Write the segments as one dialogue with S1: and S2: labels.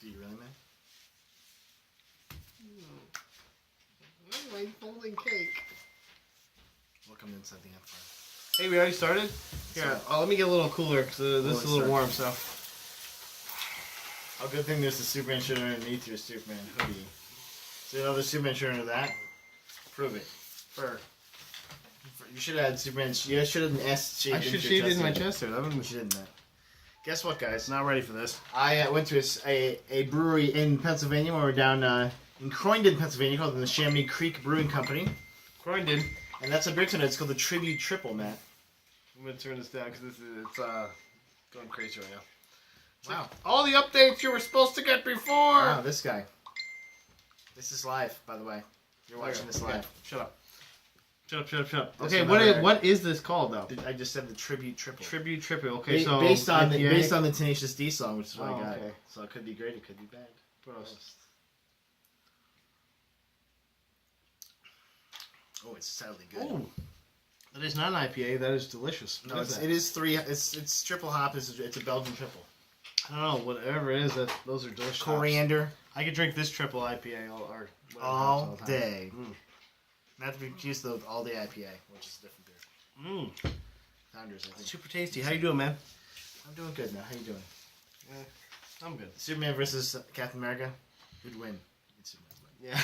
S1: Do you really, man?
S2: I'm folding cake.
S1: Welcome inside the Empire.
S2: Hey, we already started? Here, let me get a little cooler because this is a little warm, so.
S1: Oh, good thing there's the Superman shirt underneath your Superman hoodie. So another Superman shirt under that? Prove it. You should have had Superman. You should have an S shaped.
S2: I should shave it in my chest there. That would have
S1: been done that. Guess what, guys?
S2: Not ready for this.
S1: I went to a brewery in Pennsylvania when we were down in Croydon, Pennsylvania, called the Chamonix Creek Brewing Company.
S2: Croydon.
S1: And that's a beer tonight. It's called the Tribute Triple, Matt.
S2: I'm going to turn this down because it's going crazy right now.
S1: Wow.
S2: All the updates you were supposed to get before.
S1: Wow, this guy. This is live, by the way. You're watching this live.
S2: Shut up. Shut up.
S1: That's
S2: okay, what is this called, though?
S1: I just said the Tribute Triple.
S2: Tribute Triple. Okay, so
S1: based on the Tenacious D song, which is what I got.
S2: Okay.
S1: So it could be great, it could be bad.
S2: Gross.
S1: Oh, it's sadly good.
S2: Oh, that is not an IPA. That is delicious.
S1: No, it is three. It's triple hop. It's a Belgian triple.
S2: I don't know, whatever it is. Those are delicious.
S1: Coriander.
S2: Hops. I could drink this triple IPA
S1: all day. Not to be confused with All Day IPA, which is a different beer. Founders, I think.
S2: Super tasty. How you doing, man?
S1: I'm doing good now. How you doing?
S2: I'm good.
S1: Superman versus Captain America. Who'd win?
S2: Yeah.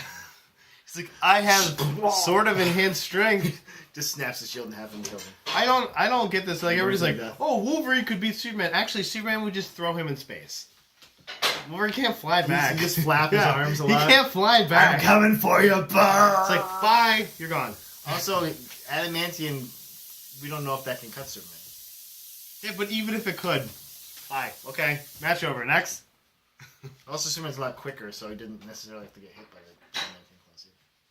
S2: It's like I have sort of enhanced strength.
S1: Just snaps the shield in half and kills him.
S2: I don't get this. Like everybody's like, oh, Wolverine could beat Superman. Actually, Superman would just throw him in space. Wolverine can't fly back.
S1: He just flap his arms a lot.
S2: He can't fly back.
S1: I'm coming for you, bird.
S2: It's like, bye, you're gone.
S1: Also, adamantium, we don't know if that can cut Superman.
S2: Yeah, but even if it could, bye. Okay, match over. Next.
S1: Also, Superman's a lot quicker, so he didn't necessarily have to get hit by the adamantium claws.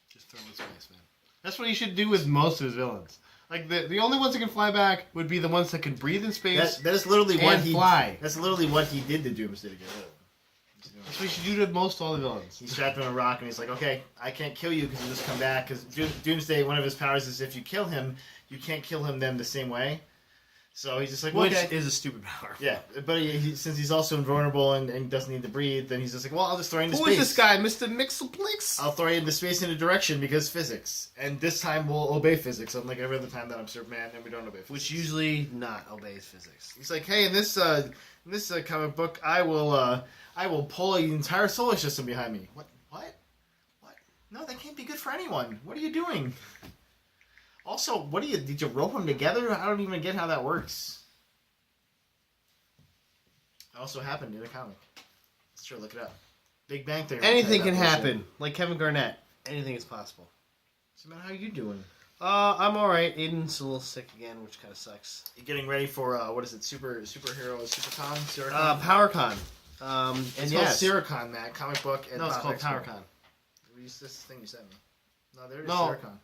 S2: Just throw him in space, man. That's what he should do with most of his villains. Like the only ones that can fly back would be the ones that can breathe in space.
S1: That is literally what he
S2: fly.
S1: That's literally what he did to Doomsday to get rid of him.
S2: That's what you should do to most all the villains.
S1: He strapped him on a rock and he's like, okay, I can't kill you because you just come back. Because Doomsday, one of his powers is if you kill him, you can't kill him then the same way. So he's just like, well,
S2: which
S1: okay.
S2: is a stupid power.
S1: Yeah, but since he's also invulnerable and doesn't need to breathe, then he's just like, well, I'll just throw you into space.
S2: Who is this guy, Mr. Mixelplix?
S1: I'll throw you into space into direction because physics. And this time we'll obey physics, unlike every other time that I'm Superman and we don't obey physics.
S2: Which usually not obeys physics.
S1: He's like, hey, in this comic book, I will pull the entire solar system behind me. What? No, that can't be good for anyone. What are you doing? Also, did you rope them together? I don't even get how that works. It also happened in a comic. Sure, look it up. Big Bang Theory.
S2: Anything can happen. Like Kevin Garnett. Anything is possible.
S1: So, man, how are you doing?
S2: I'm alright. Aiden's a little sick again, which kind of sucks.
S1: You getting ready for, what is it, superhero, SuperCon?
S2: PowerCon.
S1: It's called Siricon, Matt. Comic book and
S2: no, it's called PowerCon.
S1: This thing you sent me. No, there it is,
S2: no.
S1: Siricon.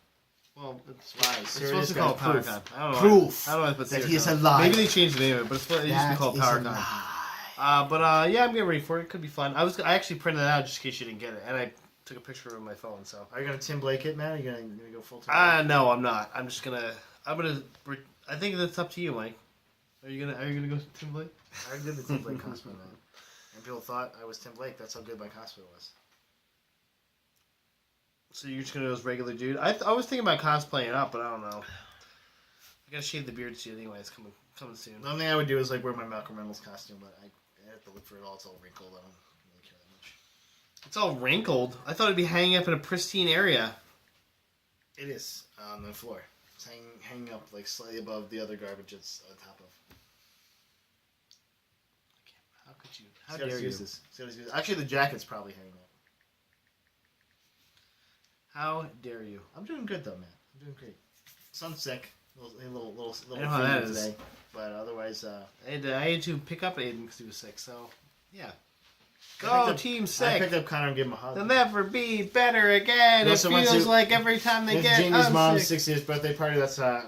S2: Well, it's
S1: supposed
S2: to be called PowerCon. I don't know.
S1: Proof
S2: I don't know if it's
S1: that he is alive.
S2: Maybe they changed the name of it, but it used to be called PowerCon. Yeah, I'm getting ready for it. It could be fun. I actually printed it out just in case you didn't get it, and I took a picture of my phone. So
S1: are you gonna Tim Blake it, man? Are you gonna go full Tim?
S2: No, I'm not. I'm gonna. I think that's up to you, Mike. Are you gonna go Tim Blake?
S1: I did the Tim Blake cosplay, man, and people thought I was Tim Blake. That's how good my cosplay was.
S2: So you're just gonna go as regular dude? I was thinking about cosplaying up, but I don't know. I gotta shave the beard soon anyway. It's coming soon.
S1: The only thing I would do is like wear my Malcolm Reynolds costume, but I have to look for it all. It's all wrinkled. I don't really care that much.
S2: It's all wrinkled. I thought it'd be hanging up in a pristine area.
S1: It is on the floor. It's hanging up like slightly above the other garbage it's on top of.
S2: How could you? How dare you?
S1: Actually, the jacket's probably hanging up.
S2: How dare you?
S1: I'm doing good though, man. I'm doing great. Son's sick. Little
S2: I know how that is.
S1: Today, but otherwise,
S2: I had to pick up Aiden because he was sick. So, yeah. Go Team Sick.
S1: I picked up Connor and gave him a hug.
S2: They'll never be better again. It feels like every time they get
S1: Jamie's mom's 60th birthday party. That's one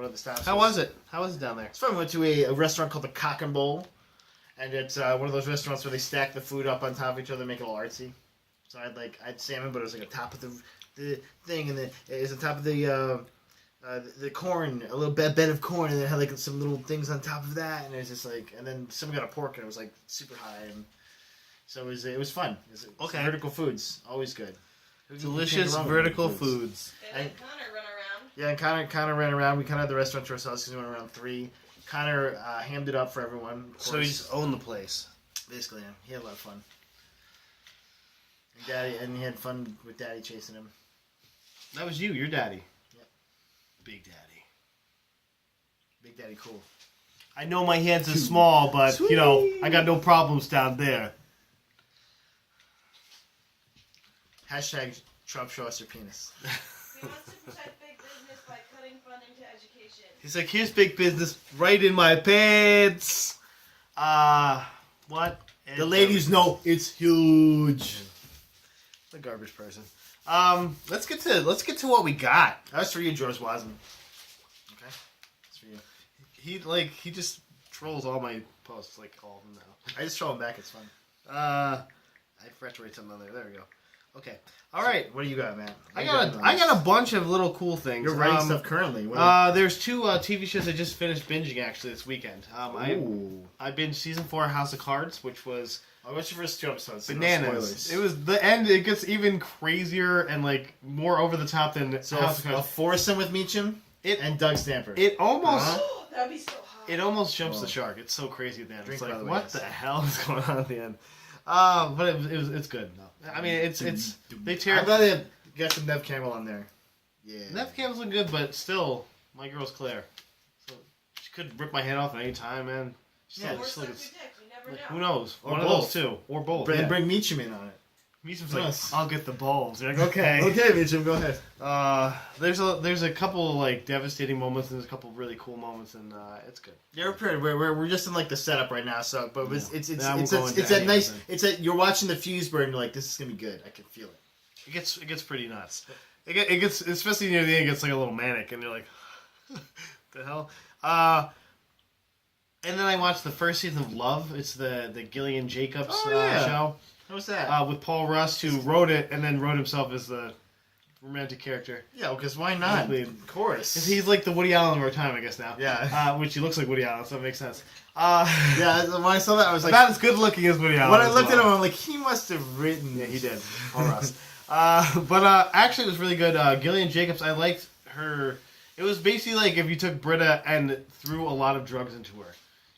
S1: of the stops.
S2: How was it? How was it down there?
S1: It's fun. We went to a restaurant called the Cock and Bowl, and it's one of those restaurants where they stack the food up on top of each other, make it all artsy. So I had salmon, but it was like on top of the thing, and it was on top of the corn, a little bed of corn, and it had like some little things on top of that, and it was just like, and then someone got a pork, and it was like super high, and So it was fun.
S2: Okay.
S1: Vertical foods, always good.
S2: Delicious vertical foods.
S3: They let Connor run around.
S1: Yeah, and Connor ran around. We kind of had the restaurant to ourselves because we went around 3. Connor hammed it up for everyone.
S2: So he just owned the place.
S1: Basically, yeah. He had a lot of fun. And he had fun with Daddy chasing him.
S2: That was you, your daddy.
S1: Yep.
S2: Big Daddy.
S1: Big Daddy cool.
S2: I know my hands are small, but, you know, I got no problems down there.
S1: Hashtag Trump show us your penis.
S3: He wants to protect big business by cutting funding to education.
S2: He's like, here's big business right in my pants. What?
S1: The ladies know it's huge.
S2: The garbage person. Let's get to what we got.
S1: That's for you, George Wasm. Okay, that's for you.
S2: He just trolls all my posts, like all of them now.
S1: I just troll him back. It's fun.
S2: I forgot to write something on there. There we go. Okay. All right.
S1: What do you got, man?
S2: I got a bunch of little cool things.
S1: You're writing stuff currently.
S2: There's 2 TV shows I just finished binging actually this weekend. I binged season 4 House of Cards, which was
S1: I watched the first 2 episodes.
S2: bananas.
S1: No
S2: It was the end. It gets even crazier and like more over the top than
S1: so
S2: House of
S1: a
S2: Cards.
S1: foursome with Meacham and Doug Stamper.
S2: It almost.
S3: That'd be so hot.
S2: It almost jumps the shark. It's so crazy at the end.
S1: Drink,
S2: It's
S1: by
S2: like,
S1: the way,
S2: what
S1: yes.
S2: the hell is going on at the end? But it's good. No. I mean, it's they tear.
S1: I'm glad they got some Nev Campbell on there. Yeah.
S2: Nev Campbell's looking good, but still, my girl's Claire. So she could rip my head off at any time, man.
S1: Yeah,
S3: Or
S2: Just
S3: suck
S2: look
S3: your
S2: at-
S3: dick, you never
S2: like,
S3: know.
S2: who knows?
S1: Or
S2: One of
S1: both.
S2: those two, or both.
S1: And
S2: Yeah.
S1: bring Meacham in on it.
S2: Meacham's like,
S1: Yes.
S2: I'll get the bulbs. You're like, okay.
S1: Okay, Meacham, go ahead.
S2: There's a couple like devastating moments and there's a couple really cool moments and it's good.
S1: Yeah, we're prepared. We're just in like the setup right now. So, but it's
S2: Yeah, we'll go into
S1: that
S2: any
S1: nice.
S2: of it.
S1: It's that you're watching the fuse burn. You're like, this is gonna be good. I can feel it.
S2: It gets pretty nuts. It gets especially near the end. It gets like a little manic and you're like, the hell. And then I watched the first season of Love. It's the Gillian Jacobs show.
S1: How was that?
S2: With Paul Rust, who wrote it and then wrote himself as the romantic character.
S1: Yeah, because why not?
S2: Exactly.
S1: Of course.
S2: He's like the Woody Allen of our time, I guess now.
S1: Yeah.
S2: Which he looks like Woody Allen, so it makes sense.
S1: Yeah, when I saw that, I was like,
S2: not as good looking as Woody Allen.
S1: when I looked at him, I'm like, he must have written.
S2: Yeah, he did. Paul Rust. Actually, it was really good. Gillian Jacobs, I liked her. It was basically like if you took Britta and threw a lot of drugs into her.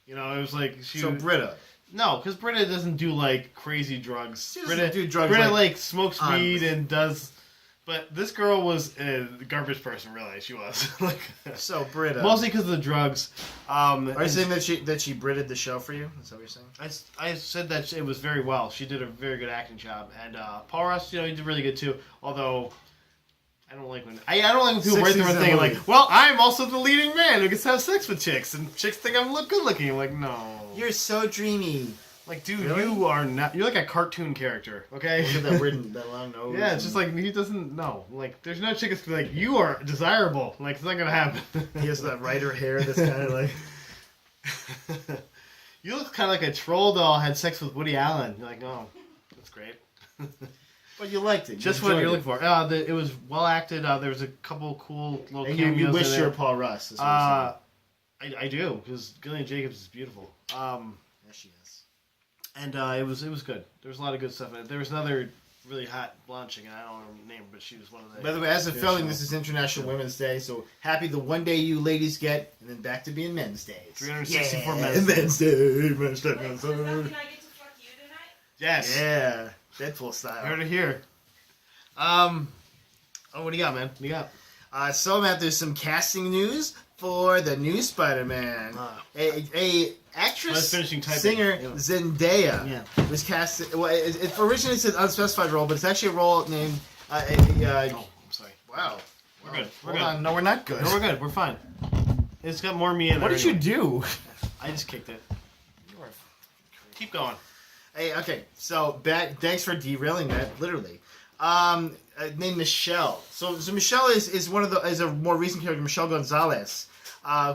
S2: You know, it was like
S1: So Britta.
S2: No, because Britta doesn't do like crazy drugs.
S1: She doesn't do drugs
S2: Britta
S1: like
S2: smokes weed and does. But this girl was a garbage person, really. She was like
S1: So Britta.
S2: mostly because of the drugs.
S1: Are you saying that she Britted the show for you? Is that what you're saying?
S2: I said that it was very well. She did a very good acting job, and Paul Rust, he did really good too. Although I don't like when people write their own thing like, well, I'm also the leading man who gets to have sex with chicks, and chicks think I'm good looking. I'm like, no,
S1: You're so dreamy.
S2: like, dude,
S1: Really?
S2: you are not. You're like a cartoon character, okay?
S1: Look at that weird, that long nose.
S2: Yeah, it's just like he doesn't know. Like, there's no chick that's gonna be like, you are desirable. Like, it's not gonna happen.
S1: he has that writer hair that's kind of like.
S2: You look kind of like a troll doll had sex with Woody Allen. You're like, oh, that's great.
S1: But you liked it.
S2: Just what you're looking for. It was well acted. There was a couple cool little
S1: And
S2: cameos.
S1: you wish
S2: in
S1: you were
S2: it.
S1: Paul Russ. Is what you're saying.
S2: I do because Gillian Jacobs is beautiful.
S1: Yeah, she is.
S2: And it was good. There was a lot of good stuff in it. There was another really hot blonde chicken. I don't know her name, but she was one of the.
S1: By the way, as of filming, this is International Women's Day, so happy the one day you ladies get, and then back to being Men's Days.
S2: 364
S1: yeah,
S2: Men's
S1: Men's Day. Men's Day.
S3: Wait,
S1: Men's
S3: so does that mean I
S1: Day.
S3: get to fuck you tonight?
S2: Yes.
S1: Yeah, Deadpool style.
S2: Heard it here. Oh, what do you got, man? What do you got?
S1: So, Matt, there's some casting news for the new Spider-Man. A actress,
S2: I was finishing typing.
S1: singer,
S2: Yeah.
S1: Zendaya was cast. Well, it originally said unspecified role, but it's actually a role named.
S2: Oh, I'm sorry.
S1: Wow.
S2: We're good. We're
S1: Hold
S2: good.
S1: on. No, we're not good.
S2: No, we're good. We're fine. It's got more me in there.
S1: What did you do?
S2: I just kicked it. Keep going.
S1: Hey, okay. So thanks for derailing that. Literally. Named Michelle. So Michelle is a more recent character, Michelle Gonzalez,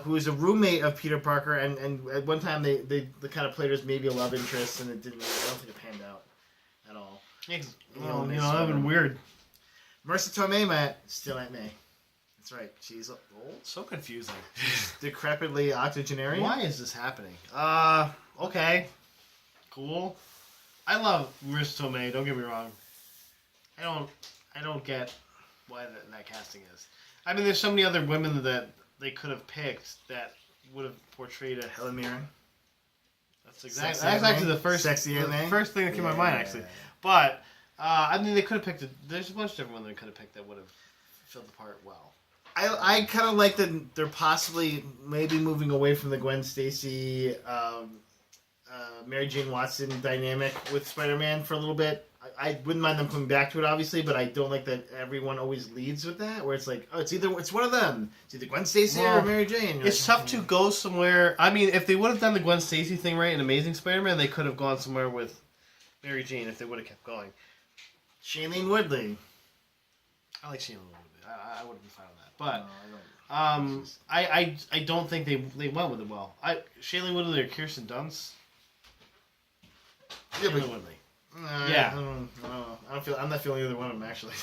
S1: who is a roommate of Peter Parker, and at one time they kind of played her as maybe a love interest, and it didn't. I don't think it panned out at all.
S2: Yeah,
S1: Well,
S2: that would have been weird.
S1: Marissa Tomei, Matt, still Aunt May. That's right. She's old,
S2: So confusing.
S1: decrepitly octogenarian.
S2: Why is this happening? Okay. Cool. I love Marissa Tomei. Don't get me wrong. I don't get why that casting is. I mean, there's so many other women that they could have picked that would have portrayed a
S1: Helen Mirren.
S2: That's actually the first thing that came to my mind, actually. But I mean, they could have picked. There's a bunch of different women they could have picked that would have filled the part well.
S1: I kind of like that they're possibly maybe moving away from the Gwen Stacy, Mary Jane Watson dynamic with Spider-Man for a little bit. I wouldn't mind them coming back to it, obviously, but I don't like that everyone always leads with that, where it's like, oh, it's one of them. It's either Gwen Stacy or Mary Jane.
S2: It's tough to go somewhere. I mean, if they would have done the Gwen Stacy thing right in Amazing Spider-Man, they could have gone somewhere with Mary Jane if they would have kept going.
S1: Shailene Woodley.
S2: I like Shailene Woodley. I would have been fine with that. But I don't think they went with it well. Shailene Woodley or Kirsten Dunst? Shailene Woodley.
S1: Yeah. I don't feel. I'm not feeling either one of them, actually.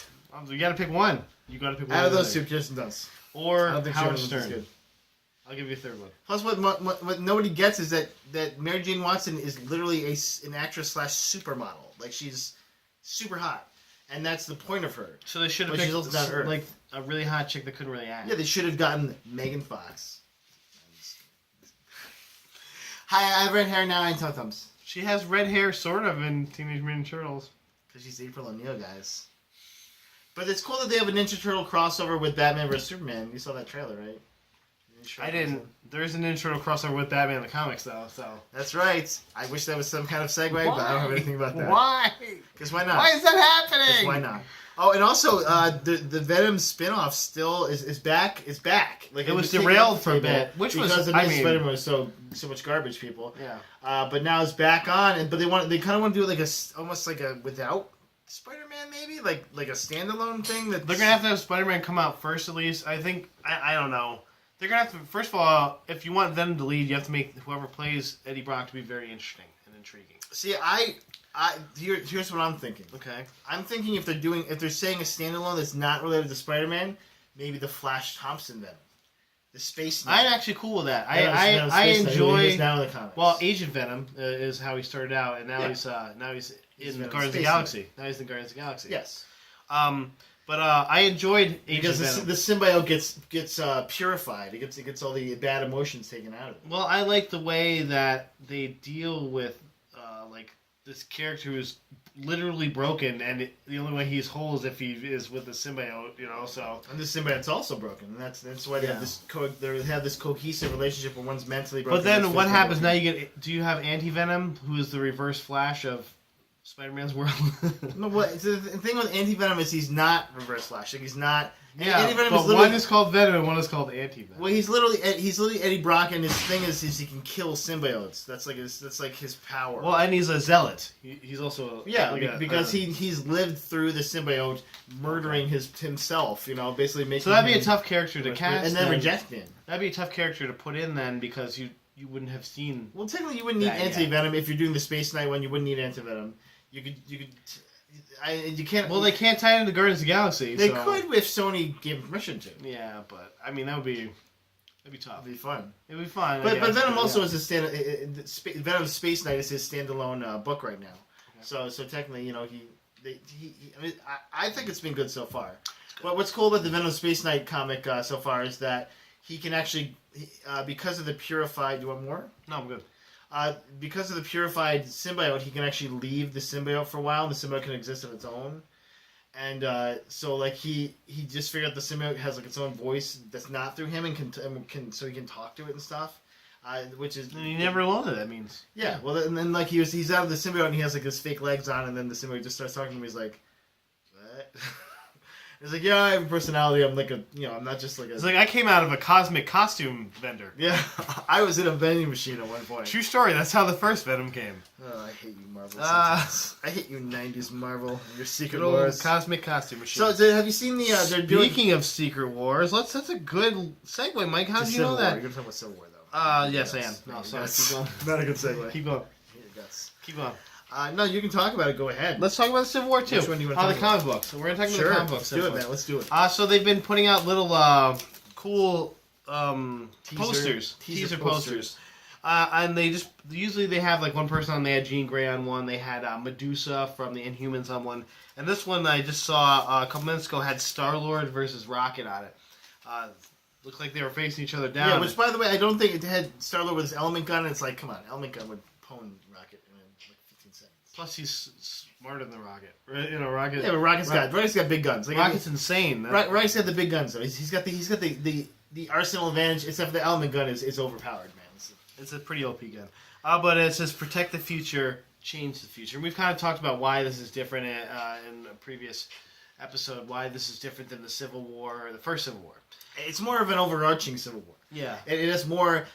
S2: You got to pick one. You got to pick one.
S1: Out of those two, Kirsten Dunst.
S2: Or Howard Stern. I'll give you a third one.
S1: Plus, what nobody gets is that Mary Jane Watson is literally an actress / supermodel. Like, she's super hot. And that's the point of her.
S2: So they should have picked like a really hot chick that couldn't really act.
S1: Yeah, they should have gotten Megan Fox. Hi, I have red hair now and tum-tums.
S2: She has red hair, sort of, in Teenage Mutant Ninja Turtles.
S1: Because she's April O'Neil, guys. But it's cool that they have a Ninja Turtle crossover with Batman vs. Superman. You saw that trailer, right?
S2: I didn't. There is a Ninja Turtle crossover with Batman in the comics, though. So
S1: that's right. I wish that was some kind of segue, but I don't have anything about that.
S2: Why?
S1: Because why not?
S2: Why is that happening?
S1: Why not? Oh, and also, the Venom spinoff still is back. It's back. Like
S2: it was derailed for a bit,
S1: because Spider-Man was so much garbage. People.
S2: Yeah.
S1: But now it's back on, but they kind of want to do it like almost like a without Spider-Man, maybe like a standalone thing. That
S2: they're gonna have to have Spider-Man come out first, at least. I think. I don't know. They're gonna have to. First of all, if you want Venom to lead, you have to make whoever plays Eddie Brock to be very interesting and intriguing.
S1: See, here's what I'm thinking.
S2: Okay.
S1: I'm thinking if they're saying a standalone that's not related to Spider-Man, maybe the Flash Thompson Venom, the Space Knight.
S2: I'm actually cool with that. I enjoy.
S1: Now in the comics.
S2: Well, Agent Venom is how he started out, and now he's in Guardians of the Galaxy. Now he's in Guardians of the Galaxy.
S1: Yes.
S2: But I enjoyed Agent
S1: Venom. The symbiote gets purified. It gets all the bad emotions taken out of it.
S2: Well, I like the way that they deal with like this character who's literally broken, and the only way he's whole is if he is with the symbiote. You know, so.
S1: And the symbiote's also broken, and that's why they have this cohesive relationship where one's mentally broken.
S2: But then what happens now? Do you have Anti-Venom, who is the reverse Flash of Spider-Man's world?
S1: No, the thing with Anti-Venom is he's not Reverse Flash. Like, he's not.
S2: Yeah,
S1: Anti-Venom
S2: but one is called Venom and one is called Anti-Venom.
S1: Well, he's literally Eddie Brock, and his thing is he can kill symbiotes. That's like his power.
S2: Well, and he's a zealot. He's also
S1: because he's lived through the symbiote murdering himself. You know, basically making.
S2: So that'd be a tough character to cast
S1: and then reject him.
S2: That'd be a tough character to put in then, because you wouldn't have seen.
S1: Well, technically, you wouldn't need Anti-Venom if you're doing the Space Knight one. You wouldn't need Anti-Venom. You can't.
S2: Well, they can't tie it into Guardians of the Galaxy.
S1: They could if Sony gave permission to.
S2: Yeah, but I mean that'd be tough.
S1: It'd be fun.
S2: It'd be fun.
S1: But Venom also is a Venom Space Knight is his standalone book right now. Okay. So technically, you know, I think it's been good so far. But what's cool about the Venom Space Knight comic so far is that he can actually, because of the purified. Do you want more?
S2: No, I'm good.
S1: Because of the purified symbiote, he can actually leave the symbiote for a while, and the symbiote can exist on its own. And so, like, he just figured out the symbiote has like its own voice that's not through him, and can so he can talk to it and stuff. Which is
S2: and he never learned it. That means
S1: well, and then like he's out of the symbiote and he has like his fake legs on, and then the symbiote just starts talking to him. He's like, what? He's like, yeah, I have a personality. I'm like I'm not just like a...
S2: It's like I came out of a cosmic costume vendor.
S1: Yeah, I was in a vending machine at one point.
S2: True story. That's how the first Venom came.
S1: Oh, I hate you, Marvel. I hate you, 90s Marvel. And your Secret Wars.
S2: Cosmic costume machine.
S1: So, have you seen the...
S2: Speaking of Secret Wars, that's a good segue, Mike. How did you know that?
S1: You're going to talk about Civil War, though.
S2: Yes, I am. No, sorry. Keep going.
S1: Not a good segue.
S2: Keep going.
S1: Hate your guts.
S2: Keep going.
S1: No, you can talk about it. Go ahead.
S2: Let's talk about the Civil War, too.
S1: Which one do you want to
S2: talk about? The comic books. We're going to talk about the comic books.
S1: Let's do it, man. Let's do it.
S2: So they've been putting out little cool teaser posters. And they usually they have like one person on. They had Jean Grey on one. They had Medusa from the Inhumans on one. And this one I just saw a couple minutes ago had Star-Lord versus Rocket on it. Looked like they were facing each other down.
S1: Yeah, which by the way, I don't think it had Star-Lord with his element gun. It's like, come on, element gun would pwn Rocket in like 15 seconds.
S2: Plus he's smarter than Rocket. Right? You know, Rocket.
S1: Yeah, but Rocket's got big guns. Like,
S2: Rocket's insane.
S1: Rocket's got the big guns though. He's got the arsenal advantage. Except for the element gun is overpowered, man.
S2: It's a pretty OP gun. But it says protect the future, change the future. And we've kind of talked about why this is different in a previous episode, why this is different than the Civil War, or the first Civil War.
S1: It's more of an overarching Civil War.
S2: Yeah.
S1: It has more,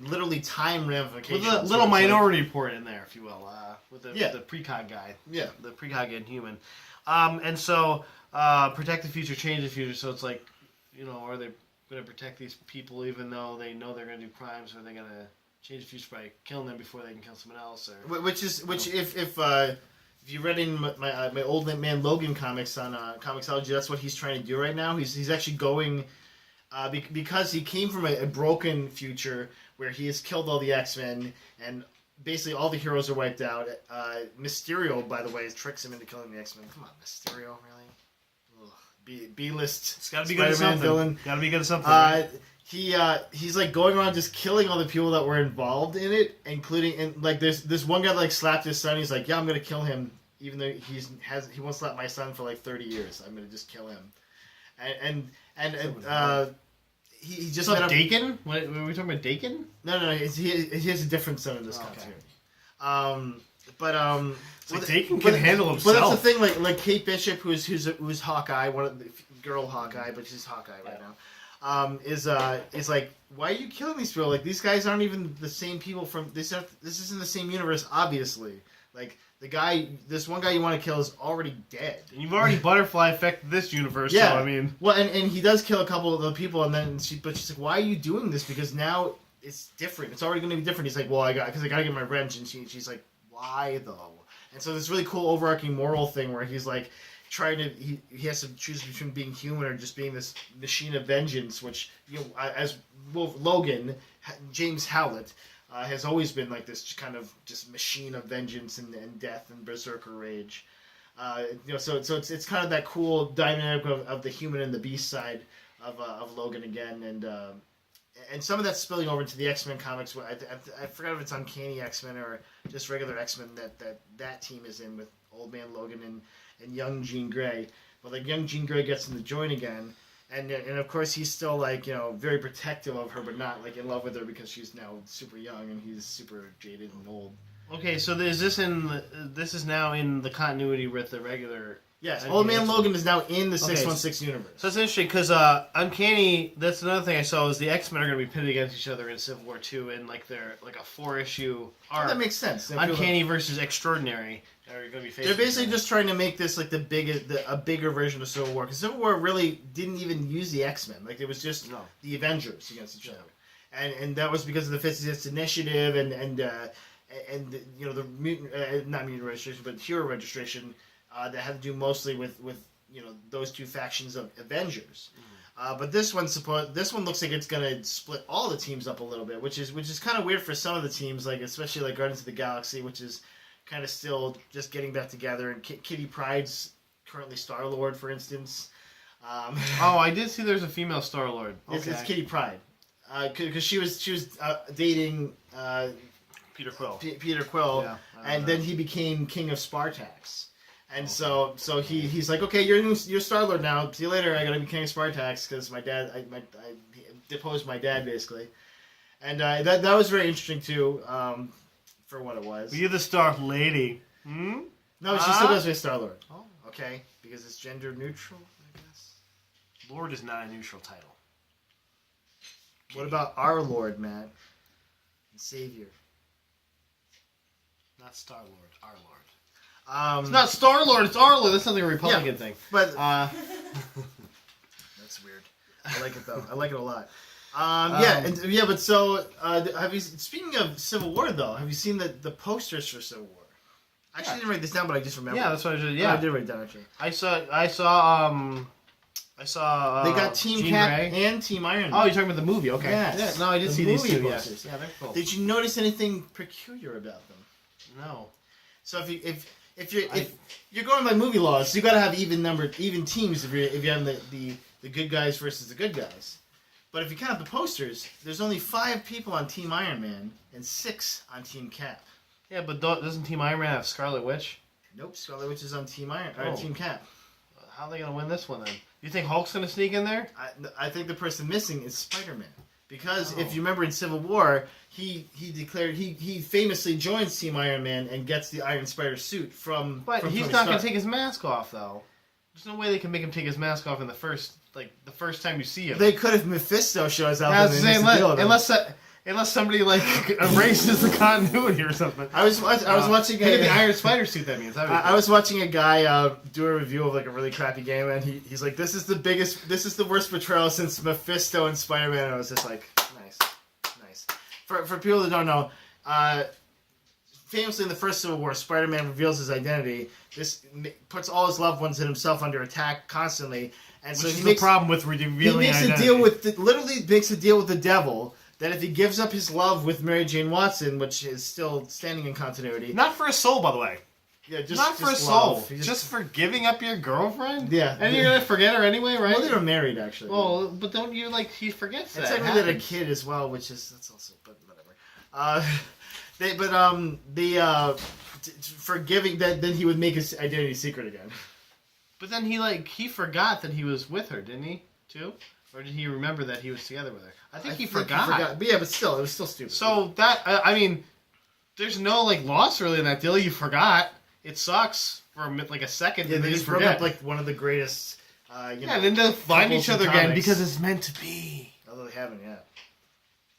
S1: literally time ramifications.
S2: With a little Minority Report in there, if you will, with the precog guy.
S1: Yeah.
S2: The precog Inhuman. And so, protect the future, change the future, so it's like, you know, are they going to protect these people even though they know they're going to do crimes, or are they going to change the future by killing them before they can kill someone else? Or if you read in my old man Logan comics on Comixology, that's what he's trying to do right now. He's actually going because he came from a broken future where he has killed all the X-Men and basically all the heroes are wiped out. Mysterio, by the way, tricks him into killing the X-Men. Come on, Mysterio, really? B-list. It's got to be good at something.
S1: Villain.
S2: Got to be good at something. Right?
S1: He's like going around just killing all the people that were involved in it, including like this one guy like slapped his son. He's like, yeah, I'm gonna kill him, even though he won't slap my son for like 30 years. I'm gonna just kill him, and he just
S2: met up. Dakin? What, were we talking about Dakin?
S1: No. He has a different son in this continuity.
S2: Like Dakin can handle himself.
S1: But that's the thing, like Kate Bishop, who's Hawkeye, one of the girl Hawkeye, but she's Hawkeye right now. Is like, why are you killing these people? Like, these guys aren't even the same people from this isn't the same universe, obviously. Like, this one guy you want to kill is already dead.
S2: And you've already butterfly affected this universe,
S1: yeah.
S2: So I mean,
S1: well, and he does kill a couple of the people, and then she's like, why are you doing this? Because now it's different. It's already going to be different. He's like, well, because I got to get my revenge, and she's like, why though? And so this really cool overarching moral thing where he's like trying to he has to choose between being human or just being this machine of vengeance, which, you know, as Logan, James Howlett has always been like this kind of just machine of vengeance and death and berserker rage. You know, so it's kind of that cool dynamic of the human and the beast side of Logan again, and some of that's spilling over into the X-Men comics. I forgot if it's Uncanny X-Men or just regular X-Men that team is in with Old Man Logan and young Jean Grey. But like young Jean Grey gets in the joint again, and of course he's still like, you know, very protective of her, but not like in love with her because she's now super young and he's super jaded and old.
S2: Okay, so this is now in the continuity with the regular.
S1: Yes, Old Man Logan is now in the 616 universe.
S2: So it's interesting because Uncanny. That's another thing I saw is the X-Men are going to be pitted against each other in Civil War 2 in like their like a 4-issue arc.
S1: That makes sense.
S2: Uncanny versus Extraordinary are going to be facing.
S1: They're basically just trying to make this like a bigger version of Civil War, because Civil War really didn't even use the X-Men. Like it was just the Avengers against each other, and that was because of the 50th Initiative and you know the mutant not mutant registration but hero registration. That had to do mostly with you know those two factions of Avengers, but this one looks like it's gonna split all the teams up a little bit, which is kind of weird for some of the teams, like especially like Guardians of the Galaxy, which is kind of still just getting back together, and Kitty Pryde's currently Star-Lord, for instance.
S2: Oh, I did see there's a female Star-Lord. Okay.
S1: It's Kitty Pryde, because she was dating
S2: Peter Quill.
S1: Peter Quill,
S2: yeah,
S1: and then he became King of Spartax. And so he's like, okay, you're Star-Lord now. See you later. I gotta be King of Spartax because my dad, I deposed my dad basically, and that was very interesting too, for what it was.
S2: But you're the Star Lady. Hmm?
S1: No, she still does say Star-Lord. Oh, okay, because it's gender neutral, I guess.
S2: Lord is not a neutral title.
S1: What about our Lord, Matt? And Savior.
S2: Not Star-Lord, our Lord.
S1: It's
S2: not Star-Lord, it's our Lord. That's not the Republican thing.
S1: But that's weird. I like it though. I like it a lot. But so have you? Speaking of Civil War, though, have you seen the posters for Civil War? I actually didn't write this down, but I just remember.
S2: Yeah, that's what I did. Yeah,
S1: I did write it down actually.
S2: I saw I saw.
S1: They got Team
S2: Jean
S1: Cap
S2: Grey.
S1: and Team Iron Man.
S2: Oh, you're talking about the movie? Okay.
S1: Yes.
S2: Yeah, no, I did
S1: The
S2: see these
S1: movie
S2: two.
S1: posters.
S2: Yeah, they're cool.
S1: Did you notice anything peculiar about them?
S2: No.
S1: So if you're going by movie laws, you got to have even teams if you have the good guys versus the good guys. But if you count the posters, there's only 5 people on Team Iron Man and 6 on Team Cap.
S2: Yeah, but doesn't Team Iron Man have Scarlet Witch?
S1: Nope, Scarlet Witch is on Team
S2: Oh.
S1: Team Cap.
S2: How are they gonna win this one then? You think Hulk's gonna sneak in there?
S1: I think the person missing is Spider-Man. Because
S2: Oh.
S1: if you remember in Civil War, he declared he famously joins Team Iron Man and gets the Iron Spider suit from.
S2: But
S1: from
S2: he's
S1: Tony
S2: not gonna
S1: Stark.
S2: take his mask off though. There's no way they can make him take his mask off in the first time you see him.
S1: They could if Mephisto shows up.
S2: I
S1: and
S2: was
S1: they
S2: saying,
S1: miss the deal with him.
S2: unless somebody erases the continuity or something.
S1: I was watching
S2: Look at the Iron Spider suit. That means.
S1: I was watching a guy do a review of a really crappy game, and he's like, this is the worst betrayal since Mephisto and Spider-Man. And I was just like, nice. For people that don't know, famously in the first Civil War, Spider-Man reveals his identity. This puts all his loved ones and himself under attack constantly, and so
S2: Which
S1: he
S2: is
S1: makes
S2: the problem with revealing
S1: he makes
S2: identity.
S1: a deal with literally makes a deal with the devil. That if he gives up his love with Mary Jane Watson, which is still standing in continuity,
S2: Not for a soul, by the way.
S1: yeah, just
S2: Not for a
S1: just
S2: soul.
S1: love. He
S2: Just for giving up your girlfriend?
S1: Yeah.
S2: And you're going to forget her anyway, right?
S1: Well, they were married actually.
S2: Well, but don't you, he forgets
S1: it's
S2: that.
S1: like they had a kid as well, which is that's also, but whatever. Forgiving that, then he would make his identity secret again.
S2: But then he forgot that he was with her, didn't he? Too? Or did he remember that he was together with her? I think he forgot.
S1: But yeah, but still, it was still stupid.
S2: So that, there's no loss really in that deal. You forgot. It sucks for a second.
S1: yeah,
S2: and
S1: they
S2: then
S1: just
S2: you
S1: broke
S2: forget.
S1: up one of the greatest.
S2: Yeah, then they'll find
S1: couples
S2: each
S1: in
S2: other again
S1: comics.
S2: because it's meant to be.
S1: Although they haven't yet.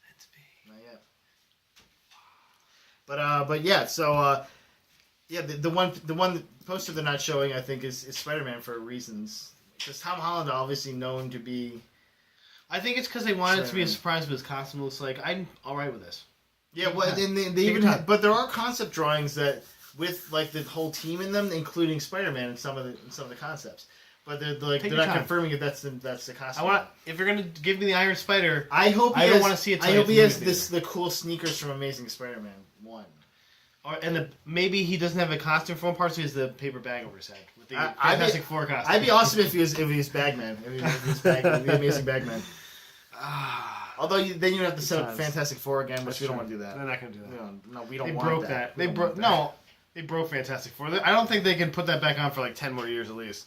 S2: Meant to be.
S1: Not yet. But yeah, so yeah, the one poster they're not showing, I think, is Spider-Man for reasons. Because Tom Holland obviously known to be.
S2: I think it's because they wanted it to be a surprise, but his costume looks like I'm all right with this.
S1: Yeah, well, and they even but there are concept drawings that with the whole team in them, including Spider-Man and some of the concepts. But they're not confirming if that's the costume.
S2: If you're gonna give me the Iron Spider,
S1: I hope
S2: I don't want to see it.
S1: I hope he has the cool sneakers from Amazing Spider-Man 1.
S2: Maybe he doesn't have a costume for one part, so he has the paper bag over his head with the
S1: I'd
S2: Fantastic Four costume.
S1: I'd be awesome if he was Bagman. If he was the Amazing Bagman. Although then you have to set up Fantastic Four again, which we don't want to do that.
S2: They're not going to do that.
S1: We don't
S2: They
S1: want
S2: broke
S1: that.
S2: that. They broke Fantastic Four. I don't think they can put that back on for 10 more years at least.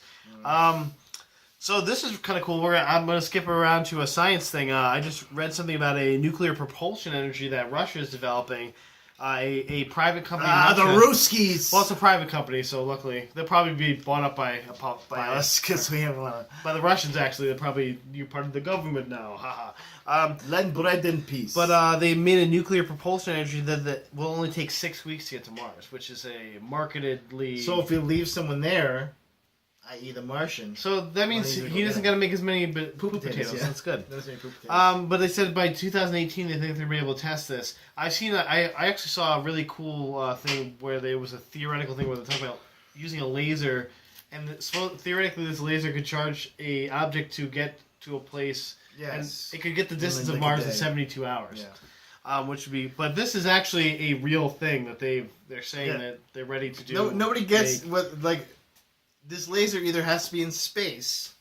S2: So this is kind of cool. I'm going to skip around to a science thing. I just read something about a nuclear propulsion energy that Russia is developing. A private company.
S1: The Ruskies.
S2: Well, it's a private company, so luckily they'll probably be bought up by
S1: us because we have
S2: by the Russians. Actually, you're part of the government now. Haha.
S1: Lend bread in peace.
S2: But they made a nuclear propulsion energy that will only take 6 weeks to get to Mars, which is a marketedly.
S1: So if you leave someone there, i.e. the Martian.
S2: So that means he doesn't got to make as many poop potatoes.
S1: Yeah.
S2: That's good.
S1: Poop potatoes.
S2: But they said by 2018 they think they're going to be able to test this. I actually saw a really cool thing where there was a theoretical thing where they're talking about using a laser, and theoretically this laser could charge a object to get to a place, and it could get the distance of Mars in 72 hours. Yeah. Which would be, but this is actually a real thing that they're saying that they're ready to do.
S1: Nobody gets what this laser either has to be in space,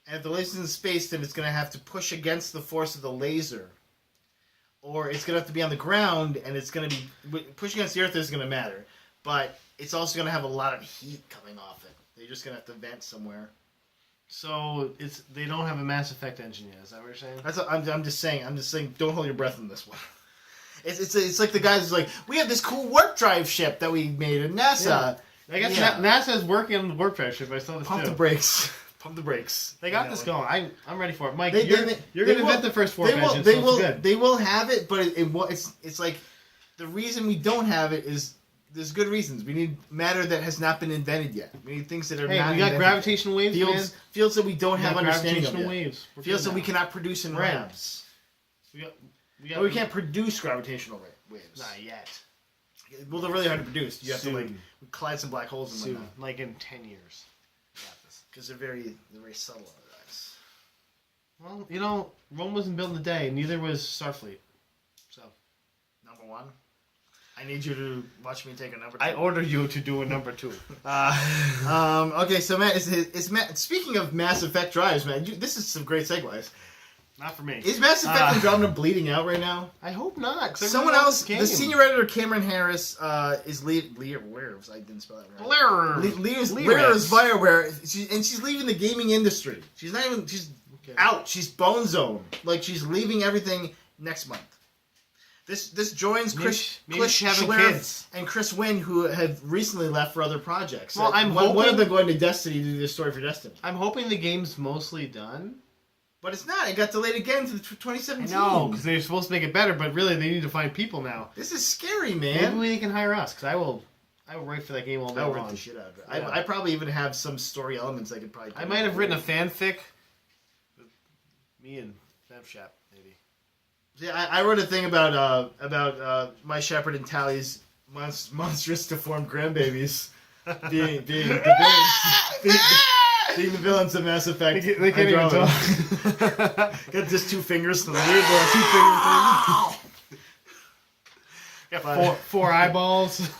S1: and if the laser's in space, then it's going to have to push against the force of the laser, or it's going to have to be on the ground, and it's going to be pushing against the Earth isn't going to matter, but it's also going to have a lot of heat coming off it. They're just going to have to vent somewhere.
S2: So they don't have a Mass Effect engine yet. Is that what you're saying?
S1: I'm just saying. Don't hold your breath on this one. It's like the guys who's like, we have this cool warp drive ship that we made at NASA.
S2: Yeah. I guess NASA is working on the warp drive ship. I saw this
S1: Pump the brakes. Pump the brakes.
S2: They got this going. I'm ready for it. Mike, you're going to invent the first warp engine.
S1: They will have it, but it's like the reason we don't have it is there's good reasons. We need matter that has not been invented yet. We need things that are not
S2: invented. We got gravitational waves,
S1: fields that we don't have understanding of yet.
S2: Waves.
S1: Fields that we cannot produce in labs. We can't produce gravitational waves.
S2: Not yet.
S1: Well, they're really hard to produce. You have to collide some black holes and whatnot.
S2: Like in 10 years.
S1: Because they're very subtle.
S2: Well, you know, Rome wasn't built in a day. Neither was Starfleet. So,
S1: Number 1. I need you to watch me take a number 2.
S2: I order you to do a number 2.
S1: Okay, so Matt, Matt. Speaking of Mass Effect drives, man, this is some great segues.
S2: Not for me.
S1: Is Mass Effect Andromeda bleeding out right now?
S2: I hope not.
S1: Someone else, the senior editor Cameron Harris, is leaving. I didn't spell that right. Leaves Fireware, she's leaving the gaming industry. She's not even. She's out. She's bone zone. Like she's leaving everything next month. This joins Chris Schlereth and Chris Wynn, who have recently left for other projects.
S2: Well, I'm
S1: one
S2: hoping
S1: of them going to Destiny to do the story for Destiny.
S2: I'm hoping the game's mostly done.
S1: But it's not. It got delayed again to 2017.
S2: I know, because they're supposed to make it better, but really they need to find people now.
S1: This is scary, man.
S2: Maybe they can hire us, because I will write for that game all day long.
S1: I'll write the shit out of it. Yeah. I probably even have some story elements I could probably...
S2: I might have written a fanfic with me and FemShap, maybe.
S1: Yeah, I wrote a thing about my shepherd and Tally's monstrous deformed grandbabies being the villains of Mass Effect.
S2: They can't even talk.
S1: Got just 2 fingers. The weird little 2 finger thing.
S2: Got 4 eyeballs.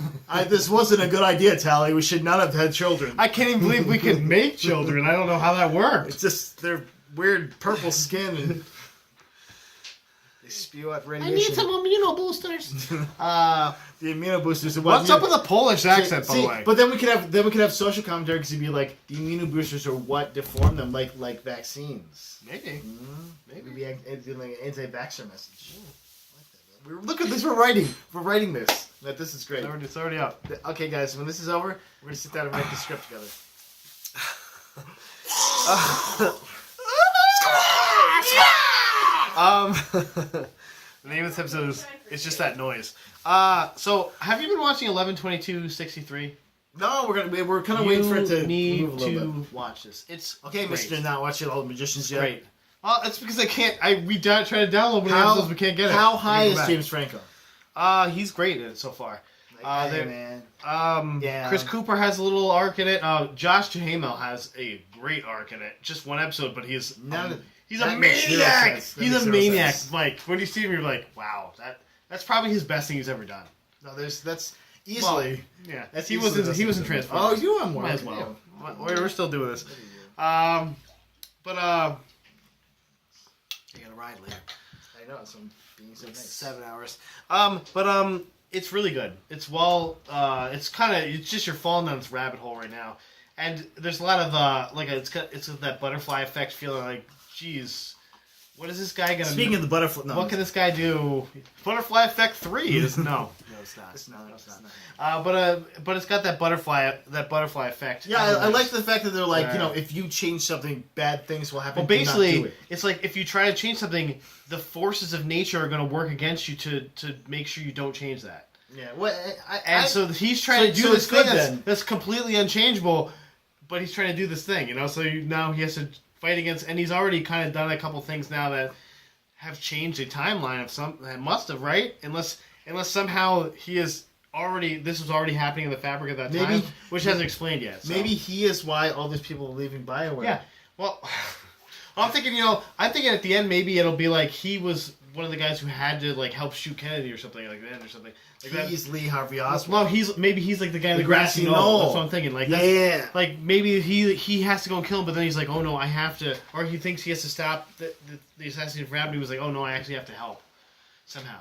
S1: This wasn't a good idea, Tally. We should not have had children.
S2: I can't even believe we could make children. I don't know how that worked.
S1: It's just their weird purple skin and they spew out radiation.
S2: I need some immunoboosters.
S1: The immunoboosters.
S2: What's up with the Polish accent, by the way?
S1: But then we could have social commentary because he'd be like, the immunoboosters are what deform them, like vaccines.
S2: Maybe.
S1: Maybe like an anti-vaxxer message. Look at this. We're writing this. This is great.
S2: It's already up.
S1: Okay, guys. When this is over, we're gonna sit down and write the script together.
S2: The name of this episode is it's just that noise. So have you been watching 11/22/63?
S1: No, we're kind of waiting for it to
S2: need
S1: move a little
S2: to
S1: bit.
S2: watch this. It's
S1: okay,
S2: great.
S1: Mr. Not watching all the magicians yet.
S2: Great. Well, it's because I can't. We try to download one of the episodes, we can't get it.
S1: How high is James Franco?
S2: He's great in it so far.
S1: Man.
S2: Yeah. Chris Cooper has a little arc in it. Josh Duhamel has a great arc in it. Just one episode, but he's a maniac. He's a maniac. Like when you see him, you're like, wow, that's probably his best thing he's ever done.
S1: No, that's easily.
S2: Well, yeah, he was in Transformers.
S1: Oh, you are more
S2: might as well.
S1: Yeah.
S2: We're still doing this. But
S1: you gotta ride later. I know, so I'm being so nice.
S2: 7 hours. But it's really good. It's it's just you're falling down this rabbit hole right now, and there's a lot of it's that butterfly effect feeling like, geez, what is this guy gonna?
S1: Speaking of the butterfly, no,
S2: what can this guy do? Butterfly effect 3 is no, it's not.
S1: It's not.
S2: But it's got that butterfly effect.
S1: Yeah, I like the fact that they're like, if you change something, bad things will happen.
S2: Well, basically, it's like if you try to change something, the forces of nature are going to work against you to make sure you don't change that.
S1: Yeah, well,
S2: so he's trying to do this thing that's completely unchangeable, but he's trying to do this thing, So now he has to fight against, and he's already kind of done a couple things now that have changed the timeline of some that must have, right? Unless somehow this was already happening in the fabric at that time, which hasn't explained yet. So.
S1: Maybe he is why all these people are leaving BioWare.
S2: Yeah. Well, I'm thinking at the end maybe it'll be like he was one of the guys who had to help shoot Kennedy or something like that or something.
S1: He's Lee Harvey Oswald.
S2: No, he's like the guy in the
S1: grassy knoll.
S2: That's what I'm thinking. Maybe he has to go and kill him, but then he's like, oh no, I have to, or he thinks he has to stop the assassination from happening. He was like, oh no, I actually have to help somehow.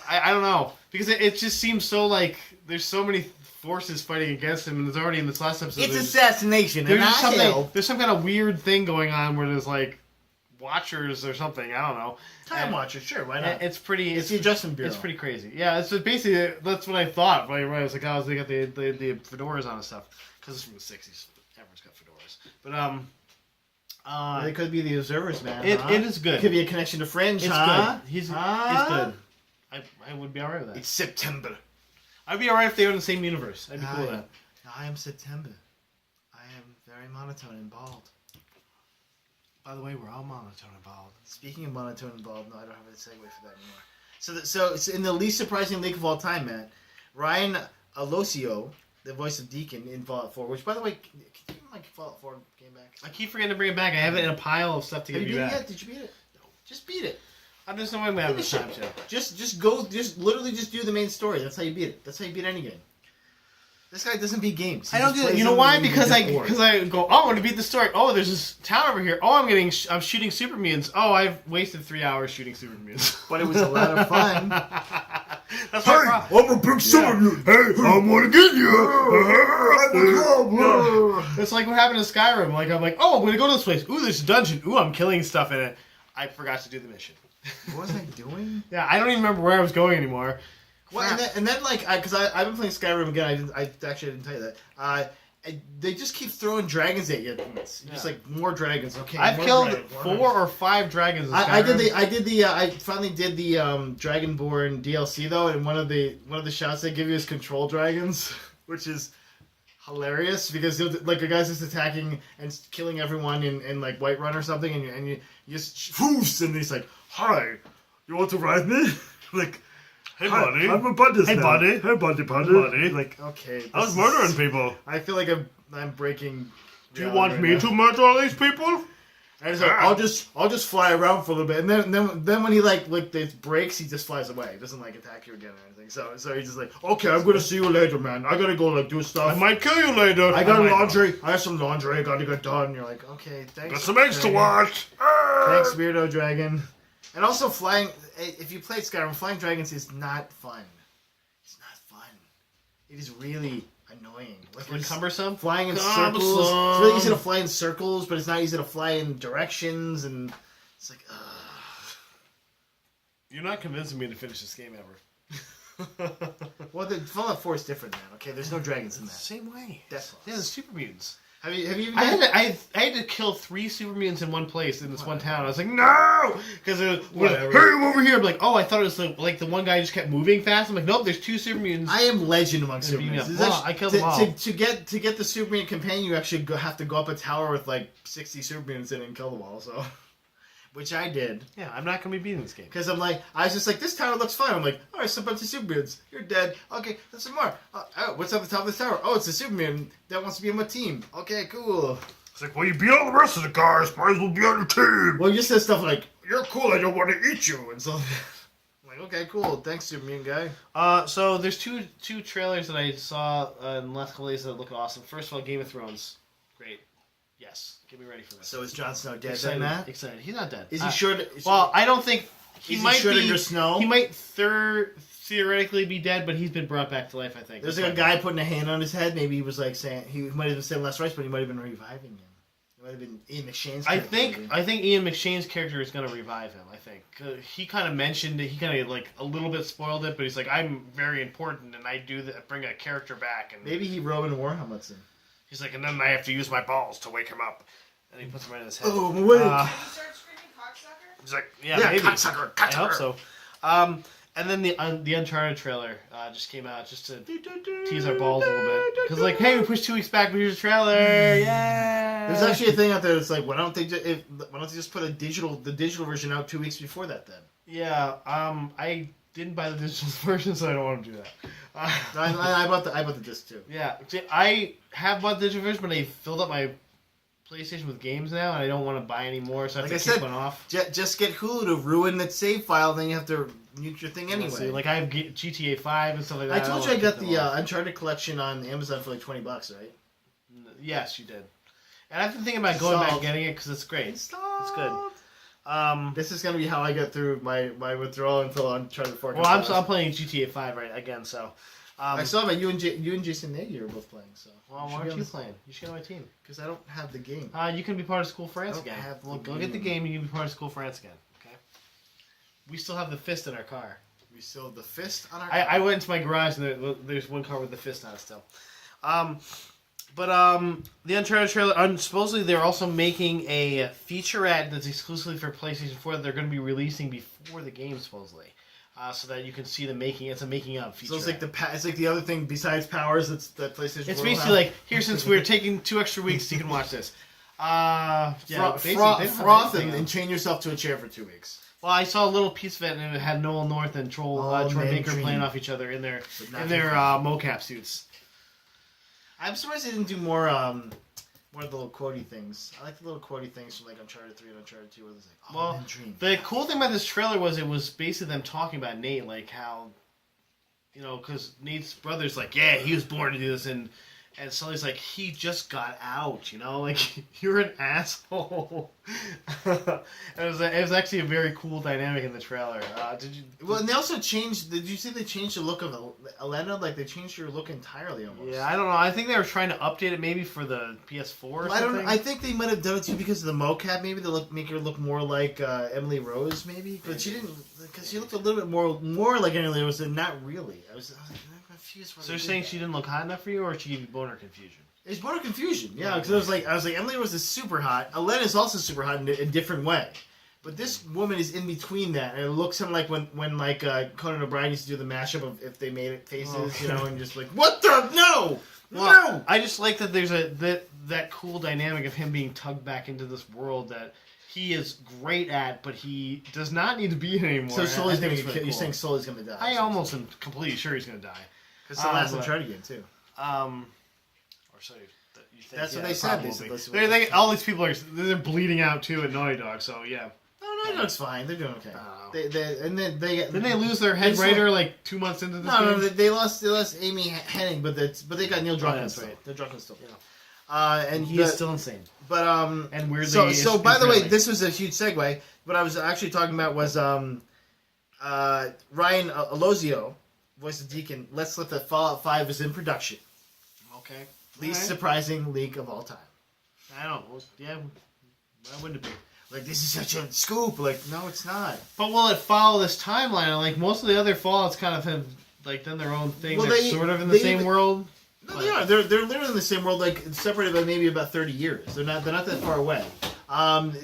S2: I don't know, because it just seems so like there's so many forces fighting against him, and there's already in this last episode.
S1: It's assassination.
S2: There's some kind of weird thing going on where there's watchers or something. I don't know.
S1: Time Watchers, sure, why not?
S2: It's pretty.
S1: It's the Adjustment Bureau.
S2: It's pretty crazy. Yeah, it's basically that's what I thought. Right, I was like, they got the fedoras on and stuff because it's from the '60s. Everyone's got fedoras, but
S1: they could be the Observers, man.
S2: It is good.
S1: It could be a connection to Fringe.
S2: It's good. He's good. I would be alright with that.
S1: It's September.
S2: I'd be alright if they were in the same universe. I'd be cool with that.
S1: I am September. I am very monotone and bald.
S2: By the way, we're all monotone and bald.
S1: Speaking of monotone and bald, no, I don't have a segue for that anymore. So it's in the least surprising leak of all time, Matt. Ryan Alosio, the voice of Deacon in Fallout 4, which, by the way, can you my Fallout 4 game back.
S2: I keep forgetting to bring it back. I have it in a pile of stuff to give you back.
S1: Yet? Did you beat it? No. Just beat it.
S2: I'm just knowing we have the time to.
S1: Just literally do the main story. That's how you beat it. That's how you beat any game. This guy doesn't beat games.
S2: I don't do that. You know why? Because I go, oh, I'm going to beat the story. Oh, there's this town over here. Oh, I'm shooting super mutants. Oh, I've wasted 3 hours shooting super mutants.
S1: But it was a lot of fun.
S2: That's my problem.
S4: I'm a big super mutant. Hey, I want to get you.
S2: It's like what happened in Skyrim. Like I'm like, oh, I'm going to go to this place. Ooh, there's a dungeon. Ooh, I'm killing stuff in it. I forgot to do the mission.
S1: What was I doing?
S2: Yeah, I don't even remember where I was going anymore.
S1: Well, and then like, because I've been playing Skyrim again. I didn't tell you that. They just keep throwing dragons at you. It's just like more dragons. Okay,
S2: I've killed 4 or 5 dragons. In Skyrim.
S1: I finally did the Dragonborn DLC though, and one of the shots they give you is control dragons, which is hilarious because like a guy's just attacking and killing everyone in like Whiterun or something, and you just foofs, and he's like, "Hi, you want to ride me?" Like.
S4: Hey, buddy.
S1: I'm about this
S4: Hey,
S1: now.
S4: buddy. Hey, buddy.
S1: Like, okay.
S4: I was murdering people.
S1: I feel like I'm breaking.
S4: Do you want me to murder all these people?
S1: And like, I'll just fly around for a little bit, and then when he like it breaks, he just flies away. He doesn't like attack you again or anything. So he's just like, okay, I'm gonna see you later, man. I gotta go like do stuff.
S4: I might kill you later.
S1: I got laundry. I have some laundry. I gotta get done. You're like, okay, thanks.
S4: Got some eggs to wash.
S1: Thanks, Weirdo Dragon. And also flying. If you played Skyrim, flying dragons is not fun. It's not fun. It is really annoying.
S2: Like cumbersome?
S1: Flying in circles. It's really easy to fly in circles, but it's not easy to fly in directions, and it's like,
S2: You're not convincing me to finish this game ever.
S1: Well, the Fallout 4 is different, man. Okay, there's no dragons in that.
S2: Same way.
S1: Death
S2: Yeah, the super mutants.
S1: Have you even?
S2: I had to kill 3 super mutants in one place in this one town. I was like, no! Because it was,
S1: Whatever.
S2: hey, I'm over here. I'm like, oh, I thought it was like the one guy just kept moving fast. I'm like, nope, there's 2 super mutants.
S1: I am legend among super mutants.
S2: I killed them all.
S1: To get the super mutant companion, you actually have to go up a tower with like 60 super mutants in it and kill them all. So, which I did.
S2: Yeah, I'm not gonna be beating this game.
S1: Because I was just like, this tower looks fine. I'm like, oh, it's a bunch of super mutants. You're dead. Okay, there's some more. Oh, what's up at the top of the tower? Oh, it's a super mutant that wants to be on my team. Okay, cool.
S4: It's like, well, you beat all the rest of the guys. Might as well be on your team.
S1: Well, you said stuff like, you're cool. I don't want to eat you. And so, I'm like, okay, cool. Thanks, super mutant guy.
S2: So there's two trailers that I saw in the last couple days that look awesome. First of all, Game of Thrones. Great. Yes. Get me ready for this.
S1: So is Jon Snow dead
S2: excited,
S1: then, Matt?
S2: Excited. He's not dead.
S1: Is he sure?
S2: Well, I don't think he might
S1: sure
S2: be.
S1: Your snow?
S2: He might theoretically be dead, but he's been brought back to life. I think
S1: there's like a guy putting a hand on his head. Maybe he was like saying he might have been saying less rights, but he might have been reviving him. It might have been Ian McShane's character.
S2: I think Ian McShane's character is going to revive him. I think he kind of mentioned it. He kind of like a little bit spoiled it, but he's like, I'm very important, and I do that. Bring a character back, and
S1: maybe he Roman Warhelmet's in.
S2: He's like, and then I have to use my balls to wake him up. And he puts him right in his head.
S1: Oh, wait.
S3: Did you start screaming cocksucker?
S2: He's like, yeah, maybe.
S1: Cocksucker.
S2: I hope so. And then the Uncharted trailer just came out just to tease our balls a little bit. Because like, hey, we pushed 2 weeks back, but here's a trailer. Yeah.
S1: There's actually a thing out there that's like, why don't they just put the digital version out 2 weeks before that then?
S2: Yeah. I didn't buy the digital version, so I don't want to do that.
S1: I bought the disc too.
S2: Yeah. See, I have bought the digital version, but I filled up my PlayStation with games now, and I don't want to buy any more, so I have to keep one off.
S1: Just get Hulu to ruin that save file, then you have to mute your thing anyway.
S2: See, like I have GTA 5 and stuff like that.
S1: I told you I got the Uncharted collection on Amazon for like $20, right?
S2: Yes, you did. And I've been thinking about going back and getting it because it's great. It's good.
S1: This is gonna be how I get through my withdrawal until Uncharted 4.
S2: Well, I'm playing GTA 5 right again, so.
S1: I saw that you and Jason Nagy are both playing. So.
S2: Well, why aren't you playing? You should get on my team.
S1: Because I don't have the game.
S2: You can be part of School France again.
S1: Go
S2: get the game and you can be part of School France again. Okay. We still have the fist in our car.
S1: We still have the fist on our car?
S2: I went into my garage and there's one car with the fist on it still. But the Uncharted trailer, supposedly they're also making a featurette that's exclusively for PlayStation 4 that they're going to be releasing before the game, supposedly. So that you can see the making. It's a making of feature.
S1: So it's like the other thing besides Powers that PlayStation.
S2: It's basically like here, since we're taking 2 extra weeks, you can watch this.
S1: Froth and chain yourself to a chair for 2 weeks.
S2: Well, I saw a little piece of it, and it had Noel North and Troy Baker playing off each other in their mocap suits.
S1: I'm surprised they didn't do more more of the little quotey things. I like the little quotey things from like Uncharted 3 and Uncharted 2 where it's like, oh,
S2: Well,
S1: man, dream.
S2: The cool thing about this trailer was it was basically them talking about Nate, like how, because Nate's brother's like, yeah, he was born to do this, and Sully's like, he just got out, like, you're an asshole. It was actually a very cool dynamic in the trailer. Did you?
S1: Well, and they also changed. Did you see they changed the look of Elena? Like they changed her look entirely almost.
S2: Yeah, I don't know. I think they were trying to update it maybe for the PS4 or
S1: I
S2: something.
S1: don't. I think they might have done it too because of the mocap. Maybe they make her look more like Emily Rose, maybe. But she didn't, because she looked a little bit more like Emily Rose, and not really. I was like, I'm confused.
S2: So you're saying she didn't look hot enough for you, or she gave you boner confusion?
S1: It's boner confusion. Yeah, because I was like Emily Rose is super hot. Elena's also super hot in a different way. But this woman is in between that, and it looks something like when like Conan O'Brien used to do the mashup of If They Made It faces, and just like, what the no.
S2: Well, I just like that there's that cool dynamic of him being tugged back into this world that he is great at, but he does not need to be in anymore.
S1: So Sully's gonna get
S2: really
S1: killed. You're saying Sully's gonna die?
S2: I almost am completely sure he's gonna die.
S1: Because it's the last Uncharted game too.
S2: Or so you think?
S1: That's what they said.
S2: All these people they're bleeding out too at Naughty Dog. So yeah.
S1: No, it's fine. They're doing okay.
S2: Oh.
S1: Then
S2: they lose their head writer like 2 months into this game?
S1: No, they lost they Henning, but they got Neil Druckmann
S2: that's
S1: still.
S2: right.
S1: Neil Druckmann still. And
S2: he is still insane.
S1: But
S2: and weirdly.
S1: So by the way, this was a huge segue. What I was actually talking about was Ryan Alozio, voice of Deacon. Let's Let the Fallout 5 is in production.
S2: Okay.
S1: Least surprising leak of all time.
S2: I don't know. Yeah. Why wouldn't it be?
S1: Like, this is such a scoop. Like, no, it's not.
S2: But will it follow this timeline? Like, most of the other Fallouts kind of have, like, done their own thing.
S1: Well,
S2: they're sort of in the same world.
S1: No, they are. They're literally in the same world, like, separated by maybe about 30 years. They're not that far away.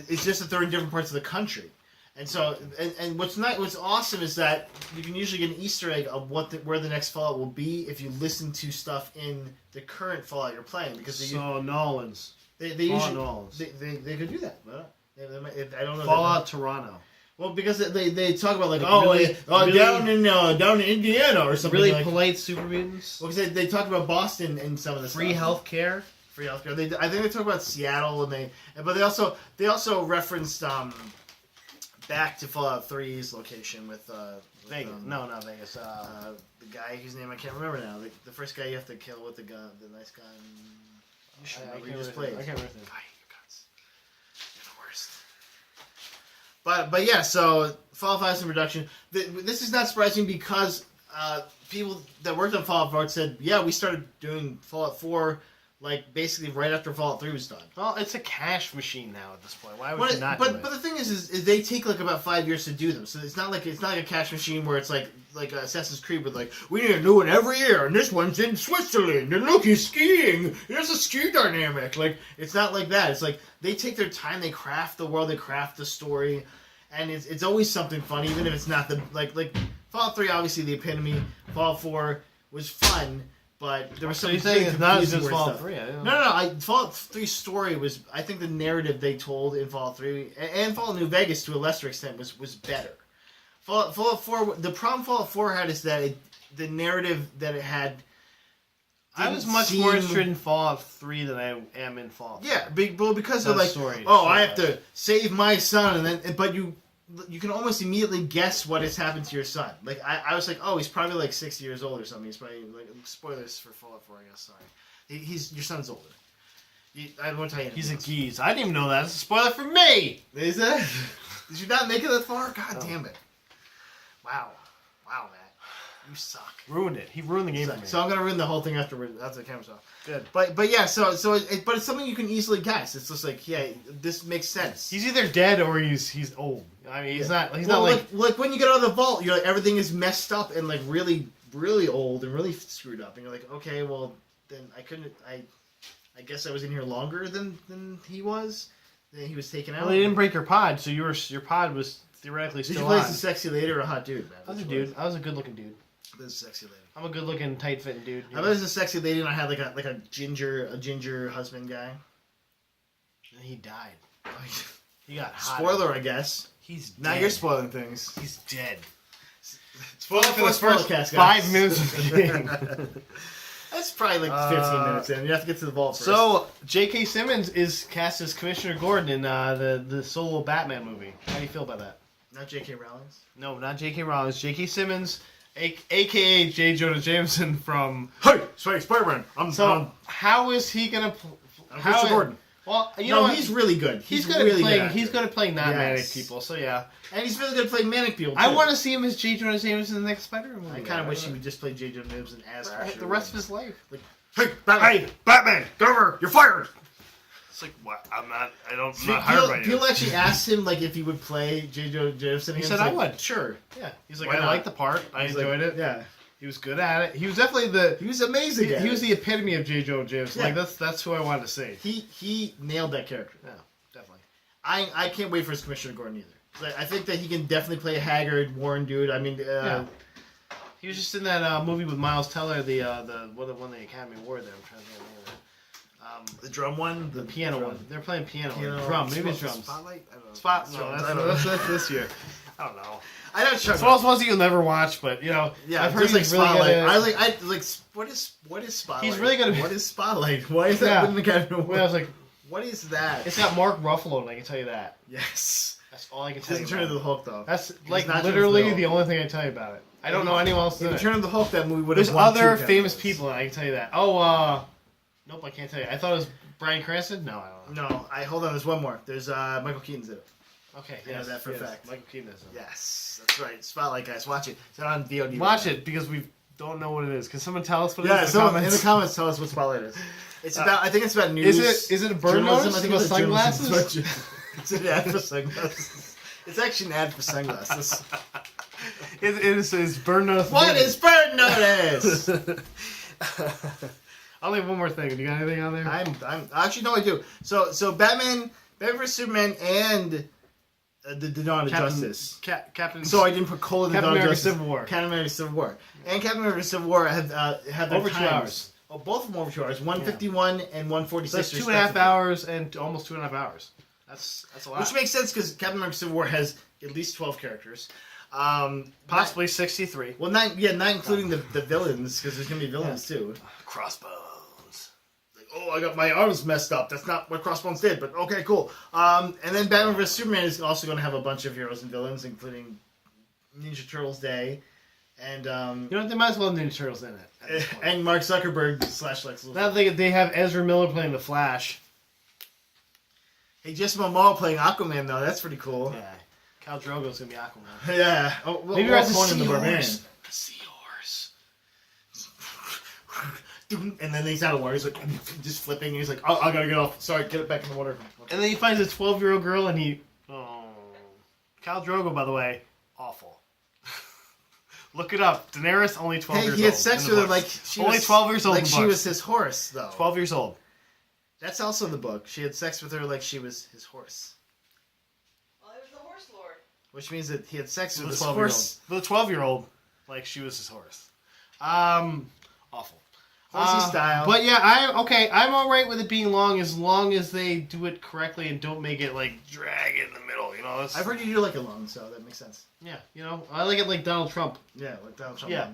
S1: It's just that they're in different parts of the country. And so, and what's awesome is that you can usually get an Easter egg of where the next Fallout will be if you listen to stuff in the current Fallout you're playing. Because
S2: Nolans.
S1: They usually they could do that, but I don't know.
S2: Fallout Toronto.
S1: Well, because they talk about like
S2: down
S1: in Indiana or something.
S2: Really
S1: like,
S2: polite super mutants.
S1: Well, because they talk about Boston and some of the
S2: free healthcare.
S1: Free healthcare. I think they talk about Seattle but they also referenced back to Fallout 3's location with
S2: Vegas. No, not Vegas.
S1: The guy whose name I can't remember now. The first guy you have to kill with the gun, the nice gun. You should remember. You just played.
S2: I can't remember.
S1: You're the worst. But yeah, so Fallout 5 is in production. This is not surprising because people that worked on Fallout 4 said, yeah, we started doing Fallout 4 like basically right after Fallout 3 was done.
S2: Well, it's a cash machine now at this point. Why would you not?
S1: But the thing is they take like about 5 years to do them. So it's not like a cash machine where it's like Assassin's Creed with like, we need a new one every year, and this one's in Switzerland, and look, he's skiing. There's a ski dynamic. Like, it's not like that. It's like they take their time, they craft the world, they craft the story, and it's always something fun, even if it's not the like Fallout 3, obviously the epitome. Fallout 4 was fun. But there was some.
S2: So you saying it's not just Fallout 3?
S1: No. Fallout 3's story was, I think, the narrative they told in Fallout 3 and Fallout New Vegas to a lesser extent was better. Fallout 4. The problem Fallout 4 had is that the narrative that it had.
S2: I was much more interested in Fallout 3 than I am in Fallout 4.
S1: Yeah, because they're like, I have to save my son, but you can almost immediately guess what has happened to your son. Like, I was like, he's probably like 60 years old or something. He's probably, like, spoilers for Fallout 4, I guess, sorry. Your son's older. I won't tell you anything.
S2: He's a geese. I didn't even know that. It's a spoiler for me!
S1: Is that? Did you not make it that far? God damn it. Wow, Matt. You suck.
S2: Ruined it. He ruined the game for me.
S1: So I'm gonna ruin the whole thing after the camera's off.
S2: Good.
S1: But yeah, but it's something you can easily guess. It's just like, yeah, this makes sense.
S2: He's either dead or he's old. I mean, he's not
S1: like when you get out of the vault, you're like, everything is messed up and like really, really old and really screwed up, and you're like, okay, well then I guess I was in here longer than he was. Then he was taken out.
S2: Well, they didn't break your pod, so your pod was theoretically still on.
S1: Did you play a sexy lady or a hot dude, man?
S2: I was a dude. I was a good looking dude.
S1: This is a sexy lady.
S2: I'm a good looking, tight fitting dude.
S1: I was a sexy lady and I had like a ginger husband guy.
S2: And he died. He got hot.
S1: Spoiler, I guess.
S2: He's dead.
S1: Now you're spoiling things.
S2: He's dead.
S1: Spoiler for the
S2: first
S1: cast,
S2: 5 minutes of the game.
S1: That's probably like 15 minutes in. You have to get to the vault first.
S2: So, J.K. Simmons is cast as Commissioner Gordon in the solo Batman movie. How do you feel about that?
S1: Not J.K. Rowling's?
S2: No, not J.K. Rowling. J.K. Simmons, a.k.a. J. Jonah Jameson from...
S1: Hey, Spider-Man.
S2: How is he going to...
S1: Commissioner Gordon.
S2: Well, you know what?
S1: He's really good.
S2: He's good
S1: really
S2: at playing.
S1: good.
S2: He's good at playing non-manic
S1: Yes.
S2: people. So yeah,
S1: And he's really good at playing manic people, too.
S2: I want to see him as J. Jonah Jameson in the next Spider-Man movie.
S1: I kind of wish he would just play J. Jonah Jameson as
S2: the rest of his life.
S4: Hey, Batman, get over here. You're fired.
S2: It's like what? I'm not
S1: People
S2: hired by you.
S1: people actually asked him like if he would play J. Jonah Jameson.
S2: He
S1: again.
S2: said,
S1: He's
S2: I
S1: like,
S2: would.
S1: Sure.
S2: Yeah, he's like,
S1: Why
S2: I
S1: not?
S2: liked the part. I
S1: He's
S2: enjoyed
S1: like,
S2: it.
S1: Yeah.
S2: He was good at it. He was definitely
S1: He was amazing. at
S2: he
S1: it.
S2: was the epitome of J. Jonah Jameson.
S1: Yeah.
S2: Like that's who I wanted to see.
S1: He nailed that character.
S2: Yeah, definitely.
S1: I can't wait for his Commissioner Gordon either. 'Cause I think that he can definitely play a haggard, worn dude. I mean,
S2: Yeah. He was just in that movie with Miles Teller, the one that won the Academy Award. There, I'm trying to think of the name of it.
S1: the drum one,
S2: The piano one. They're playing piano.
S1: Piano.
S2: Drum. Maybe it's drums.
S1: Spotlight. I don't know.
S2: Spot. No,
S1: Drums, I don't know.
S2: that's this year. I don't know.
S1: I don't know.
S2: It's one of those ones that you'll never watch, but you know.
S1: Yeah,
S2: I've heard
S1: just like
S2: he's really
S1: Spotlight.
S2: good at-
S1: I like what is Spotlight?
S2: He's really good at-
S1: What is Spotlight? Why is that
S2: Yeah.
S1: winning the Academy Award?
S2: Well, I was like,
S1: What is that?
S2: it's got Mark Ruffalo, and I can tell you that.
S1: Yes.
S2: That's all I can
S1: He
S2: tell you.
S1: doesn't turn into
S2: About
S1: the
S2: it.
S1: Hulk though.
S2: That's
S1: He's
S2: like
S1: not
S2: literally
S1: Hulk.
S2: the only thing I tell you about it. I don't know anyone else
S1: If
S2: in
S1: you
S2: it.
S1: turn into the Hulk, that movie would have
S2: There's
S1: won
S2: other
S1: 2
S2: famous
S1: Academys.
S2: people, and I can tell you that. Oh, nope, I can't tell you. I thought it was Bryan Cranston. No, I don't know.
S1: No, hold on. There's one more. There's Michael Keaton's in it.
S2: Okay,
S1: I know that for a fact.
S2: Michael Keaton is.
S1: Yes, that's right. Spotlight, guys, watch it. It's on VOD.
S2: Watch it because we don't know what it is. Can someone tell us what it
S1: Yeah,
S2: is?
S1: so in the comments, tell us what Spotlight is. It's about. I think it's about news.
S2: Is it a bird
S1: journalism.
S2: notice
S1: I think
S2: with
S1: it's journalism.
S2: sunglasses?
S1: It's an ad for sunglasses. It's actually an ad for sunglasses.
S2: It is bird notice.
S1: What is bird notice?
S2: I'll leave one more thing. Do you got anything on there?
S1: I'm actually no, I do. So Batman vs Superman, and the Dawn of Justice.
S2: Captain.
S1: So I didn't put Cole in the
S2: Captain
S1: Dawn of
S2: America
S1: Justice.
S2: Civil War.
S1: Captain America Civil War. And Captain America Civil War have their
S2: Over 2
S1: times.
S2: hours.
S1: Oh, both of them over 2 hours. 151 and 146.
S2: So that's 2.5 hours and almost 2.5 hours. That's a lot.
S1: Which makes sense because Captain America Civil War has at least 12 characters.
S2: Possibly 63.
S1: Well, not including the villains, because there's gonna be villains too.
S2: Crossbones.
S1: Like, oh, I got my arms messed up. That's not what Crossbones did, but okay, cool. And then Batman vs Superman is also gonna have a bunch of heroes and villains, including Ninja Turtles Day, and
S2: You know what? They might as well have Ninja Turtles in it. at this point.
S1: and Mark Zuckerberg / Lex Luthor.
S2: Now they have Ezra Miller playing the Flash.
S1: Hey, Jason Momoa playing Aquaman though. That's pretty cool.
S2: Yeah. Khal Drogo's gonna be Aquaman.
S1: Yeah. Oh, well,
S2: Maybe that's a
S1: Conan the Barbarian.
S2: seahorse. A seahorse.
S1: And then he's out of water. He's like just flipping. And he's like, "Oh, I gotta get off. Sorry, get it back in the water."
S2: And then he finds a 12-year-old girl, and he. Oh. Khal Drogo, by the way, awful. Look it up. Daenerys, only 12
S1: Hey,
S2: years old.
S1: he had sex
S2: in the
S1: with her
S2: books.
S1: like she
S2: Only
S1: was
S2: 12 years old
S1: Like
S2: in the
S1: she
S2: books.
S1: was his horse, though.
S2: 12 years old.
S1: That's also in the book. She had sex with her like she was his horse,
S3: Well, it was the horse lord.
S1: which means that he had sex with
S2: With
S1: his
S2: a 12-year-old.
S1: horse.
S2: With a 12-year-old, like she was his horse. Awful.
S1: Horsey style.
S2: But yeah, I'm alright with it being long as they do it correctly and don't make it like drag it in the middle, you know.
S1: I've heard you do like it long, so that makes sense.
S2: Yeah, you know, I like it like Donald Trump.
S1: Yeah, like Donald Trump.
S2: Yeah.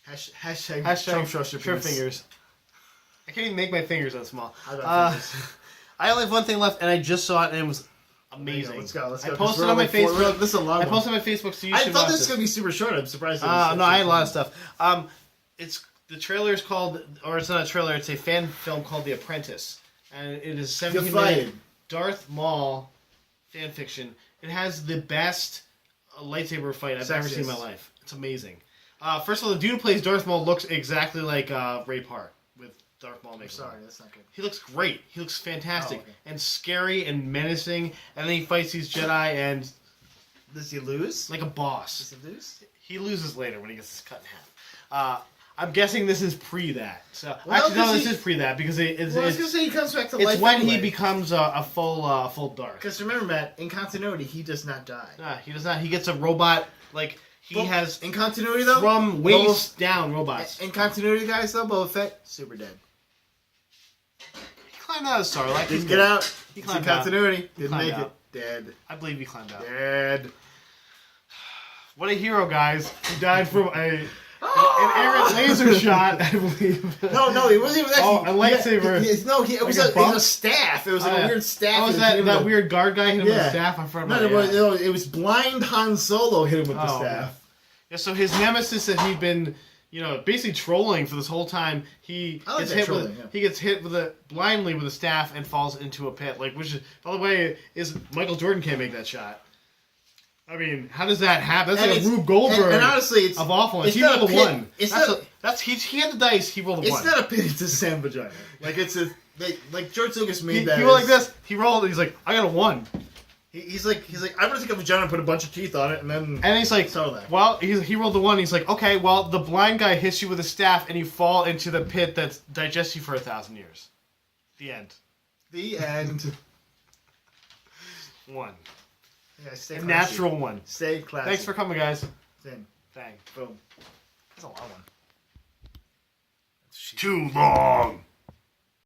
S1: Hashtag
S2: Hashtag
S1: Trump show
S2: short fingers. I can't even make my fingers that small.
S1: I got fingers.
S2: I only have one thing left, and I just saw it, and it was amazing.
S1: Let's go.
S2: I posted on my Facebook.
S1: This is a long
S2: I
S1: one.
S2: posted on my Facebook, so you
S1: I
S2: should
S1: thought
S2: watch
S1: this was gonna be super short. I'm surprised.
S2: No, I had a lot of stuff. It's the trailer is called, or it's not a trailer. It's a fan film called The Apprentice, and it is 17-minute Darth Maul fan fiction. It has the best lightsaber fight I've ever seen in my life. It's amazing. First of all, the dude who plays Darth Maul looks exactly like Ray Park with Darth Maul makeup.
S1: Sorry, that's not good.
S2: He looks great. He looks fantastic.
S1: Oh, okay.
S2: And scary and menacing. And then he fights these Jedi and
S1: Does he lose?
S2: like a boss.
S1: Does he lose?
S2: He loses later when he gets cut in half. I'm guessing this is pre that. So
S1: Well,
S2: actually, no,
S1: 'cause
S2: this
S1: he-
S2: is pre that because it's
S1: Well, I was gonna say he comes back to life.
S2: it's when he
S1: anyway.
S2: becomes a full Darth.
S1: Because remember, Matt, in continuity, he does not die.
S2: Nah, he does not. He gets a robot like he
S1: But
S2: has
S1: in continuity though.
S2: from waist down robots.
S1: In continuity, guys, though, Boba Fett super dead.
S2: He climbed out of Sarlacc. He's
S1: Didn't get
S2: good.
S1: out.
S2: He
S1: It's in
S2: climbed out.
S1: continuity. Didn't
S2: climbed
S1: make
S2: out.
S1: it. Dead.
S2: I believe he climbed out.
S1: Dead.
S2: What a hero, guys! He died from a An errant laser shot, I believe.
S1: No, it wasn't even that.
S2: Oh, a lightsaber.
S1: It was a staff. It was like a weird staff.
S2: Oh, was that weird guard guy hit him with a staff in front of him?
S1: No, it was blind Han Solo hit him with the staff.
S2: Yeah, so his nemesis that he'd been, basically trolling for this whole time, he gets hit blindly with a staff and falls into a pit. Which is, by the way, is Michael Jordan can't make that shot. I mean, how does that happen? That's like a Rube Goldberg
S1: and honestly, it's
S2: of awfulness. He rolled a 1. He had the dice. He rolled a 1.
S1: It's not a pit. It's a sand vagina. George Lucas made that.
S2: He went like this. He rolled. He's like, I got a 1.
S1: He's like, I'm gonna take a vagina and put a bunch of teeth on it, and then.
S2: And he's like, well, he rolled the 1. He's like, okay, well, the blind guy hits you with a staff, and you fall into the pit that digests you for 1,000 years. The end.
S1: The end.
S2: 1.
S1: Yeah, stay
S2: a
S1: classy.
S2: Natural 1.
S1: Stay classy.
S2: Thanks for coming, guys.
S1: Thing.
S2: Bang.
S1: Boom. That's a long one.
S4: Too long.